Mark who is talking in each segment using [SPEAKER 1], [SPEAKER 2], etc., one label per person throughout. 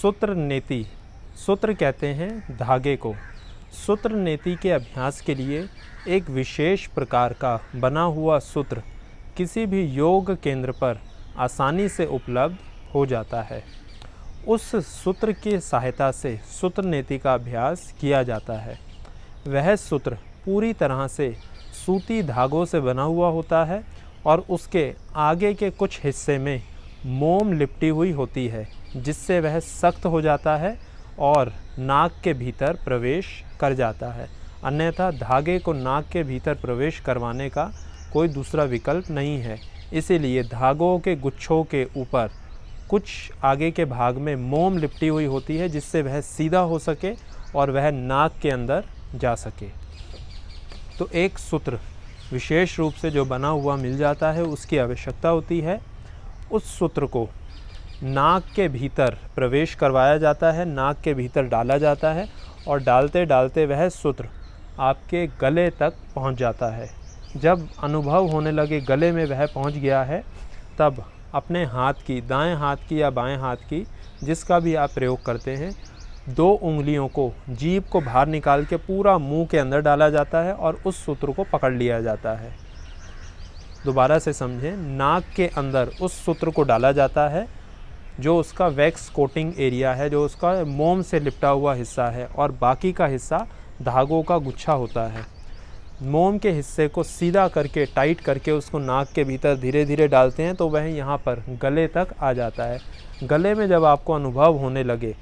[SPEAKER 1] सूत्र नेति, सूत्र कहते हैं धागे को। सूत्र नेति के अभ्यास के लिए एक विशेष प्रकार का बना हुआ सूत्र किसी भी योग केंद्र पर आसानी से उपलब्ध हो जाता है। उस सूत्र की सहायता से सूत्र नेति का अभ्यास किया जाता है। वह सूत्र पूरी तरह से सूती धागों से बना हुआ होता है और उसके आगे के कुछ हिस्से में मोम लिपटी हुई होती है, जिससे वह सख्त हो जाता है और नाक के भीतर प्रवेश कर जाता है। अन्यथा धागे को नाक के भीतर प्रवेश करवाने का कोई दूसरा विकल्प नहीं है। इसीलिए धागों के गुच्छों के ऊपर कुछ आगे के भाग में मोम लिपटी हुई होती है, जिससे वह सीधा हो सके और वह नाक के अंदर जा सके। तो एक सूत्र विशेष रूप से जो बना हुआ मिल जाता है, उसकी आवश्यकता होती है। उस सूत्र को नाक के भीतर प्रवेश करवाया जाता है, नाक के भीतर डाला जाता है और डालते डालते वह सूत्र आपके गले तक पहुंच जाता है। जब अनुभव होने लगे गले में वह पहुंच गया है, तब अपने हाथ की, दाएं हाथ की या बाएं हाथ की, जिसका भी आप प्रयोग करते हैं, 2 उंगलियों को, जीभ को बाहर निकाल के पूरा मुंह के अंदर डाला जाता है और उस सूत्र को पकड़ लिया जाता है। दोबारा से समझें, नाक के अंदर उस सूत्र को डाला जाता है जो उसका वैक्स कोटिंग एरिया है, जो उसका मोम से लिपटा हुआ हिस्सा है, और बाकी का हिस्सा धागों का गुच्छा होता है। मोम के हिस्से को सीधा करके, टाइट करके उसको नाक के भीतर धीरे धीरे डालते हैं तो वह यहाँ पर गले तक आ जाता है। गले में जब आपको अनुभव होने लगे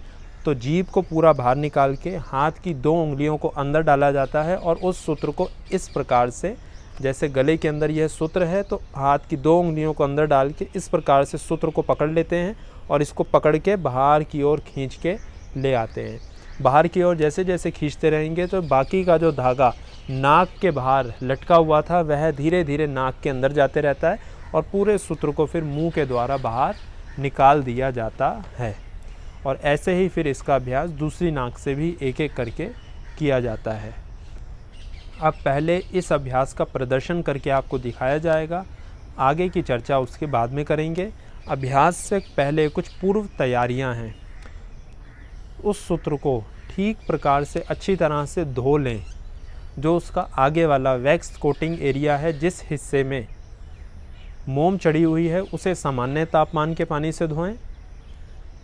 [SPEAKER 1] तो जीभ को पूरा बाहर निकाल के हाथ की 2 उंगलियों को अंदर डाला जाता है और उस सूत्र को इस प्रकार से, जैसे गले के अंदर यह सूत्र है तो हाथ की 2 उंगलियों को अंदर डाल के इस प्रकार से सूत्र को पकड़ लेते हैं और इसको पकड़ के बाहर की ओर खींच के ले आते हैं। बाहर की ओर जैसे जैसे खींचते रहेंगे तो बाकी का जो धागा नाक के बाहर लटका हुआ था वह धीरे धीरे नाक के अंदर जाते रहता है और पूरे सूत्र को फिर मुंह के द्वारा बाहर निकाल दिया जाता है। और ऐसे ही फिर इसका अभ्यास दूसरी नाक से भी एक एक करके किया जाता है। अब पहले इस अभ्यास का प्रदर्शन करके आपको दिखाया जाएगा, आगे की चर्चा उसके बाद में करेंगे। अभ्यास से पहले कुछ पूर्व तैयारियां हैं। उस सूत्र को ठीक प्रकार से अच्छी तरह से धो लें। जो उसका आगे वाला वैक्स कोटिंग एरिया है, जिस हिस्से में मोम चढ़ी हुई है, उसे सामान्य तापमान के पानी से धोएं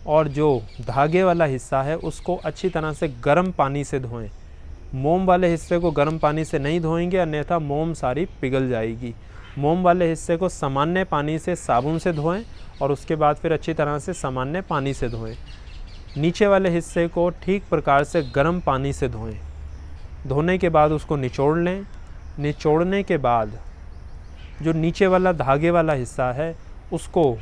[SPEAKER 1] और जो धागे वाला हिस्सा है उसको अच्छी तरह से गर्म पानी से धोएं। मोम वाले हिस्से को गर्म पानी से नहीं धोएंगे, अन्यथा मोम सारी पिघल जाएगी। मोम वाले हिस्से को सामान्य पानी से, साबुन से धोएं और उसके बाद फिर अच्छी तरह से सामान्य पानी से धोएं। नीचे वाले हिस्से को ठीक प्रकार से गर्म पानी से धोएं। धोने के बाद उसको निचोड़ लें। निचोड़ने के बाद जो नीचे वाला धागे वाला हिस्सा है उसको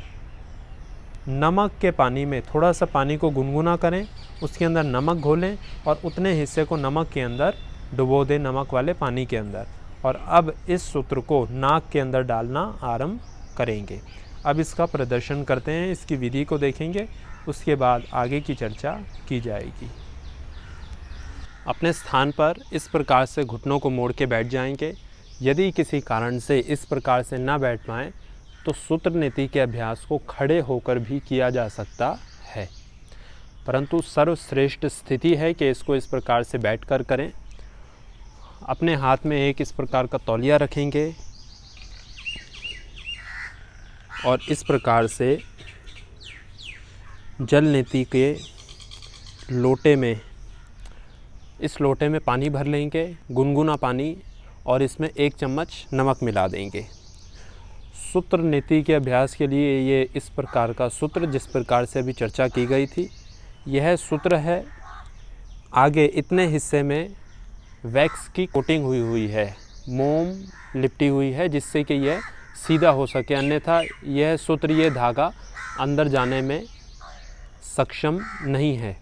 [SPEAKER 1] नमक के पानी में, थोड़ा सा पानी को गुनगुना करें, उसके अंदर नमक घोलें और उतने हिस्से को नमक के अंदर डुबो दें, नमक वाले पानी के अंदर। और अब इस सूत्र को नाक के अंदर डालना आरंभ करेंगे। अब इसका प्रदर्शन करते हैं, इसकी विधि को देखेंगे, उसके बाद आगे की चर्चा की जाएगी। अपने स्थान पर इस प्रकार से घुटनों को मोड़ के बैठ जाएंगे। यदि किसी कारण से इस प्रकार से ना बैठ पाएँ तो सूत्र नीति के अभ्यास को खड़े होकर भी किया जा सकता है, परंतु सर्वश्रेष्ठ स्थिति है कि इसको इस प्रकार से बैठकर करें। अपने हाथ में एक इस प्रकार का तौलिया रखेंगे और इस प्रकार से जल नीति के लोटे में, इस लोटे में पानी भर लेंगे, गुनगुना पानी, और इसमें 1 चम्मच नमक मिला देंगे। सूत्र नीति के अभ्यास के लिए ये इस प्रकार का सूत्र, जिस प्रकार से अभी चर्चा की गई थी, यह सूत्र है। आगे इतने हिस्से में वैक्स की कोटिंग हुई है, मोम लिपटी हुई है, जिससे कि यह सीधा हो सके, अन्यथा यह सूत्र, ये धागा अंदर जाने में सक्षम नहीं है।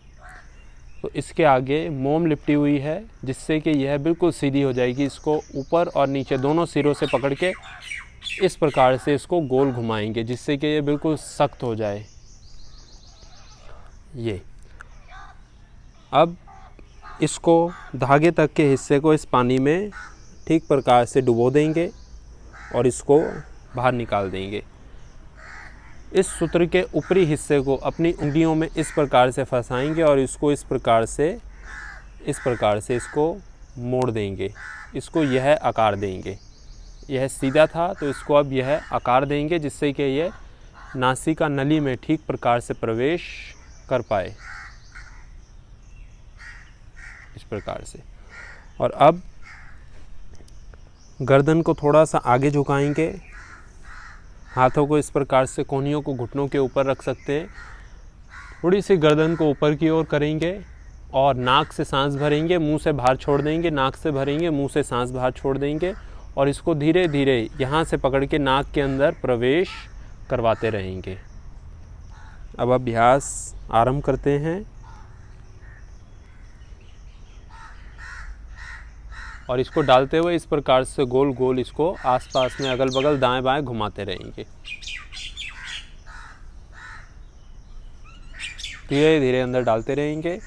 [SPEAKER 1] तो इसके आगे मोम लिपटी हुई है, जिससे कि यह बिल्कुल सीधी हो जाएगी। इसको ऊपर और नीचे दोनों सिरों से पकड़ के इस प्रकार से इसको गोल घुमाएंगे, जिससे कि ये बिल्कुल सख्त हो जाए। ये अब इसको धागे तक के हिस्से को इस पानी में ठीक प्रकार से डुबो देंगे और इसको बाहर निकाल देंगे। इस सूत्र के ऊपरी हिस्से को अपनी उंगलियों में इस प्रकार से फंसाएंगे और इसको इस प्रकार से इसको मोड़ देंगे, इसको यह आकार देंगे। यह सीधा था तो इसको अब यह आकार देंगे जिससे कि यह नासिका नली में ठीक प्रकार से प्रवेश कर पाए, इस प्रकार से। और अब गर्दन को थोड़ा सा आगे झुकाएंगे, हाथों को इस प्रकार से कोहनियों को घुटनों के ऊपर रख सकते हैं, थोड़ी सी गर्दन को ऊपर की ओर करेंगे और नाक से सांस भरेंगे, मुंह से बाहर छोड़ देंगे, नाक से भरेंगे, मुंह से सांस बाहर छोड़ देंगे और इसको धीरे धीरे यहाँ से पकड़ के नाक के अंदर प्रवेश करवाते रहेंगे। अब अभ्यास आरंभ करते हैं और इसको डालते हुए इस प्रकार से गोल गोल इसको आसपास में अगल बगल दाएं बाएं घुमाते रहेंगे। धीरे धीरे अंदर डालते रहेंगे।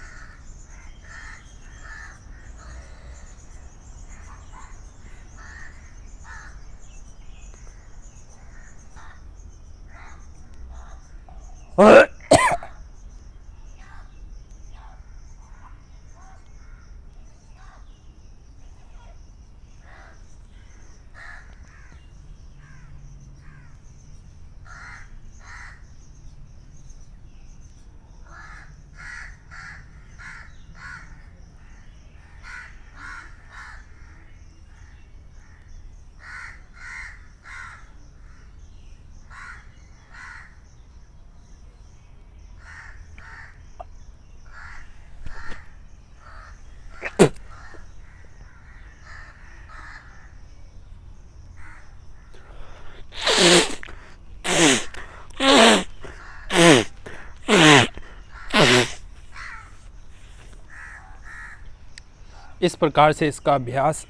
[SPEAKER 1] इस प्रकार से इसका अभ्यास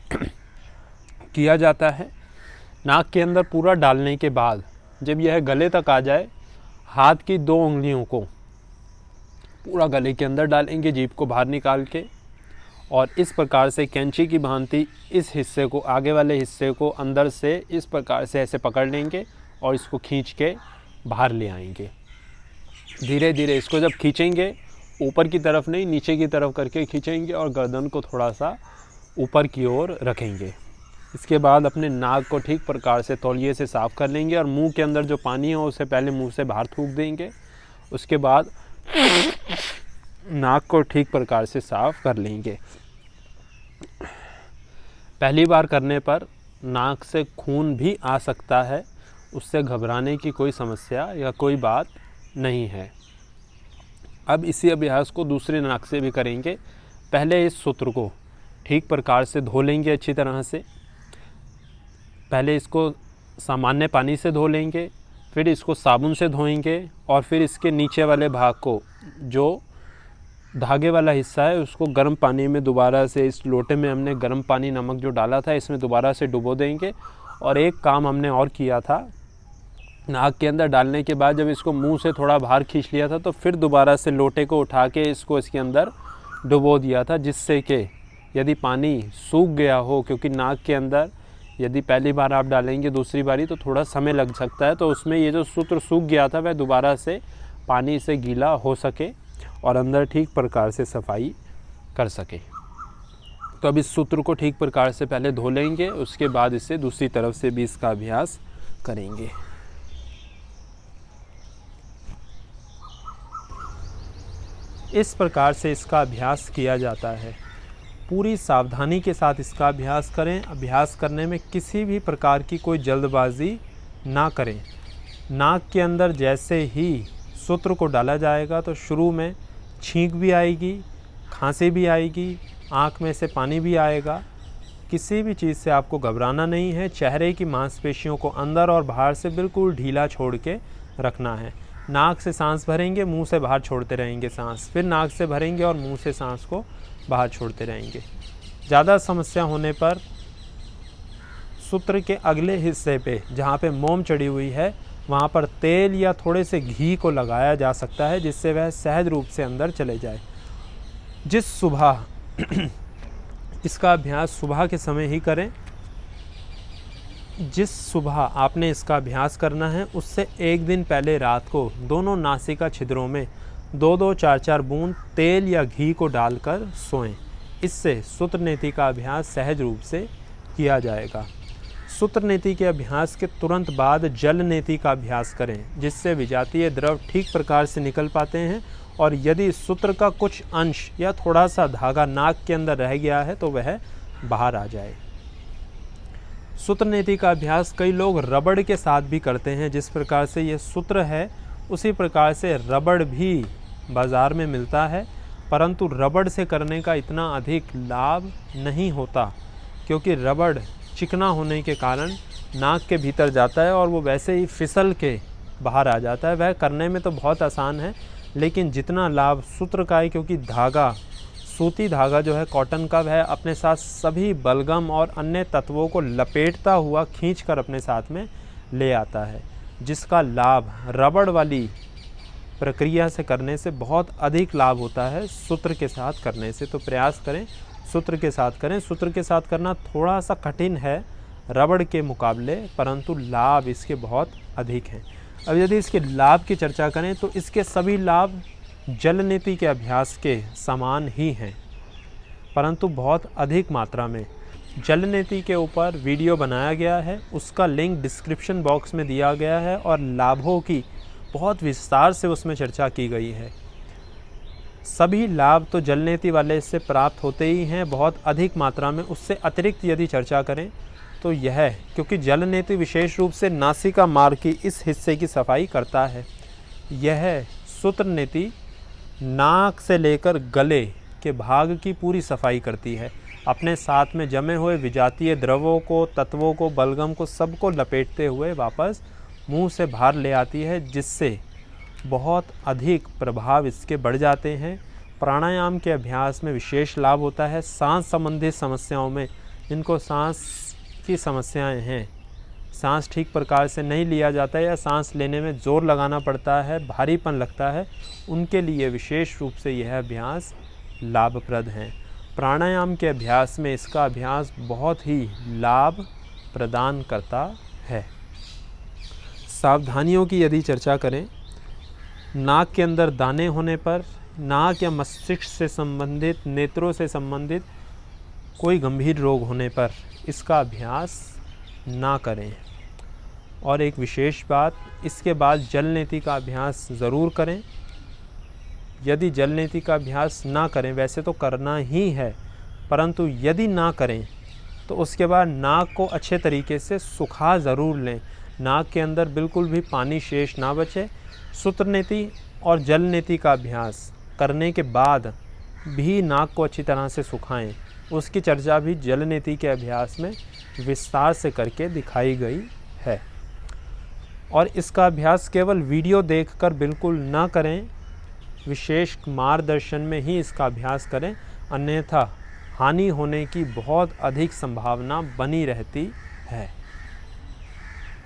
[SPEAKER 1] किया जाता है। नाक के अंदर पूरा डालने के बाद जब यह गले तक आ जाए, हाथ की 2 उंगलियों को पूरा गले के अंदर डालेंगे, जीभ को बाहर निकाल के, और इस प्रकार से कैंची की भांति इस हिस्से को, आगे वाले हिस्से को अंदर से इस प्रकार से ऐसे पकड़ लेंगे और इसको खींच के बाहर ले आएंगे। धीरे धीरे इसको जब खींचेंगे, ऊपर की तरफ नहीं नीचे की तरफ करके खींचेंगे और गर्दन को थोड़ा सा ऊपर की ओर रखेंगे। इसके बाद अपने नाक को ठीक प्रकार से तौलिए से साफ़ कर लेंगे और मुंह के अंदर जो पानी हो उसे पहले मुंह से बाहर थूक देंगे। उसके बाद नाक को ठीक प्रकार से साफ़ कर लेंगे। पहली बार करने पर नाक से खून भी आ सकता है, उससे घबराने की कोई समस्या या कोई बात नहीं है। अब इसी अभ्यास को दूसरे नाक से भी करेंगे। पहले इस सूत्र को ठीक प्रकार से धो लेंगे अच्छी तरह से। पहले इसको सामान्य पानी से धो लेंगे, फिर इसको साबुन से धोएंगे और फिर इसके नीचे वाले भाग को, जो धागे वाला हिस्सा है, उसको गर्म पानी में दोबारा से, इस लोटे में हमने गर्म पानी नमक जो डाला था इसमें दोबारा से डुबो देंगे। और एक काम हमने और किया था, नाक के अंदर डालने के बाद जब इसको मुंह से थोड़ा बाहर खींच लिया था तो फिर दोबारा से लोटे को उठा के इसको इसके अंदर डुबो दिया था, जिससे कि यदि पानी सूख गया हो, क्योंकि नाक के अंदर यदि पहली बार आप डालेंगे दूसरी बारी तो थोड़ा समय लग सकता है, तो उसमें ये जो सूत्र सूख गया था वह दोबारा से पानी से गीला हो सके और अंदर ठीक प्रकार से सफाई कर सके। तो अब इस सूत्र को ठीक प्रकार से पहले धो लेंगे, उसके बाद इससे दूसरी तरफ से भी इसका अभ्यास करेंगे। इस प्रकार से इसका अभ्यास किया जाता है। पूरी सावधानी के साथ इसका अभ्यास करें। अभ्यास करने में किसी भी प्रकार की कोई जल्दबाजी ना करें। नाक के अंदर जैसे ही सूत्र को डाला जाएगा तो शुरू में छींक भी आएगी, खांसी भी आएगी, आँख में से पानी भी आएगा। किसी भी चीज़ से आपको घबराना नहीं है। चेहरे की मांसपेशियों को अंदर और बाहर से बिल्कुल ढीला छोड़ के रखना है। नाक से सांस भरेंगे, मुंह से बाहर छोड़ते रहेंगे सांस, फिर नाक से भरेंगे और मुंह से सांस को बाहर छोड़ते रहेंगे। ज़्यादा समस्या होने पर सूत्र के अगले हिस्से पे जहाँ पे मोम चढ़ी हुई है वहाँ पर तेल या थोड़े से घी को लगाया जा सकता है, जिससे वह सहज रूप से अंदर चले जाए। जिस सुबह इसका अभ्यास सुबह के समय ही करें, जिस सुबह आपने इसका अभ्यास करना है उससे एक दिन पहले रात को दोनों नासिका छिद्रों में 2-2, 4-4 बूंद तेल या घी को डालकर सोएं। इससे सूत्र नीति का अभ्यास सहज रूप से किया जाएगा। सूत्र नीति के अभ्यास के तुरंत बाद जल नीति का अभ्यास करें, जिससे विजातीय द्रव ठीक प्रकार से निकल पाते हैं और यदि सूत्र का कुछ अंश या थोड़ा सा धागा नाक के अंदर रह गया है तो वह बाहर आ जाए। सूत्र नीति का अभ्यास कई लोग रबड़ के साथ भी करते हैं। जिस प्रकार से ये सूत्र है उसी प्रकार से रबड़ भी बाज़ार में मिलता है, परंतु रबड़ से करने का इतना अधिक लाभ नहीं होता, क्योंकि रबड़ चिकना होने के कारण नाक के भीतर जाता है और वो वैसे ही फिसल के बाहर आ जाता है। वह करने में तो बहुत आसान है, लेकिन जितना लाभ सूत्र का है, क्योंकि धागा, सूती धागा जो है कॉटन का, वह अपने साथ सभी बलगम और अन्य तत्वों को लपेटता हुआ खींचकर अपने साथ में ले आता है, जिसका लाभ रबड़ वाली प्रक्रिया से करने से बहुत अधिक लाभ होता है सूत्र के साथ करने से। तो प्रयास करें सूत्र के साथ करें। सूत्र के साथ करना थोड़ा सा कठिन है रबड़ के मुकाबले, परंतु लाभ इसके बहुत अधिक हैं। अब यदि इसके लाभ की चर्चा करें तो इसके सभी लाभ जल नीति के अभ्यास के समान ही हैं, परंतु बहुत अधिक मात्रा में। जल नीति के ऊपर वीडियो बनाया गया है, उसका लिंक डिस्क्रिप्शन बॉक्स में दिया गया है और लाभों की बहुत विस्तार से उसमें चर्चा की गई है। सभी लाभ तो जल नीति वाले से प्राप्त होते ही हैं बहुत अधिक मात्रा में। उससे अतिरिक्त यदि चर्चा करें तो यह, क्योंकि जल नीति विशेष रूप से नासिका मार्ग की इस हिस्से की सफाई करता है, यह सूत्र नीति नाक से लेकर गले के भाग की पूरी सफाई करती है। अपने साथ में जमे हुए विजातीय द्रवों को, तत्वों को, बलगम को, सबको लपेटते हुए वापस मुंह से बाहर ले आती है, जिससे बहुत अधिक प्रभाव इसके बढ़ जाते हैं। प्राणायाम के अभ्यास में विशेष लाभ होता है। सांस संबंधित समस्याओं में, जिनको सांस की समस्याएं हैं, सांस ठीक प्रकार से नहीं लिया जाता है या सांस लेने में ज़ोर लगाना पड़ता है, भारीपन लगता है, उनके लिए विशेष रूप से यह अभ्यास लाभप्रद है। प्राणायाम के अभ्यास में इसका अभ्यास बहुत ही लाभ प्रदान करता है। सावधानियों की यदि चर्चा करें, नाक के अंदर दाने होने पर, नाक या मस्तिष्क से संबंधित, नेत्रों से संबंधित कोई गंभीर रोग होने पर इसका अभ्यास ना करें। और एक विशेष बात, इसके बाद जल नीति का अभ्यास ज़रूर करें। यदि जल नीति का अभ्यास ना करें, वैसे तो करना ही है, परंतु यदि ना करें तो उसके बाद नाक को अच्छे तरीके से सुखा ज़रूर लें। नाक के अंदर बिल्कुल भी पानी शेष ना बचे। सूत्र नीति और जल नीति का अभ्यास करने के बाद भी नाक को अच्छी तरह से सुखाएं। उसकी चर्चा भी जल नीति के अभ्यास में विस्तार से करके दिखाई गई है। और इसका अभ्यास केवल वीडियो देखकर बिल्कुल ना करें, विशेष मार्गदर्शन में ही इसका अभ्यास करें, अन्यथा हानि होने की बहुत अधिक संभावना बनी रहती है।